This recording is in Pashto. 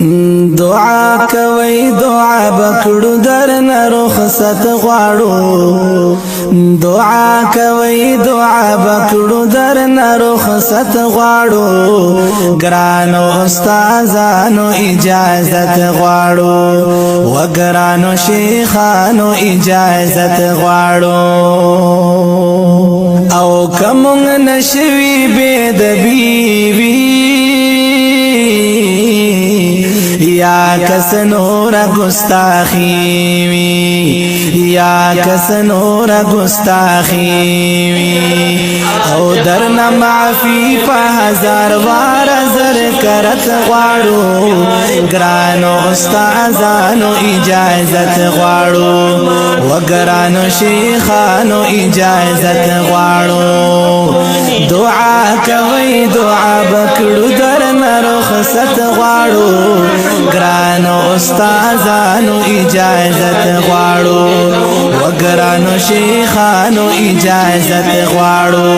دعا کوي دعا بکړو درنه رخصت غواړو دعا کوي دعا بکړو درنه رخصت غواړو ګرانو استادانو اجازت غواړو و ګرانو شیخانو اجازت غواړو او کوم نشوي بيد بیوی یا کس نور گستاخی وی یا کس نور گستاخی وی او درنا معافی پا ہزار وار زر کرت غواړو گرانو استازانو اجازت غواړو و گرانو شیخانو اجازت غواړو دعا کوي دعا بکړو درنا رخصت غواړو گرانو استازانو اجازت غواړو و گرانو شیخانو اجازت غواړو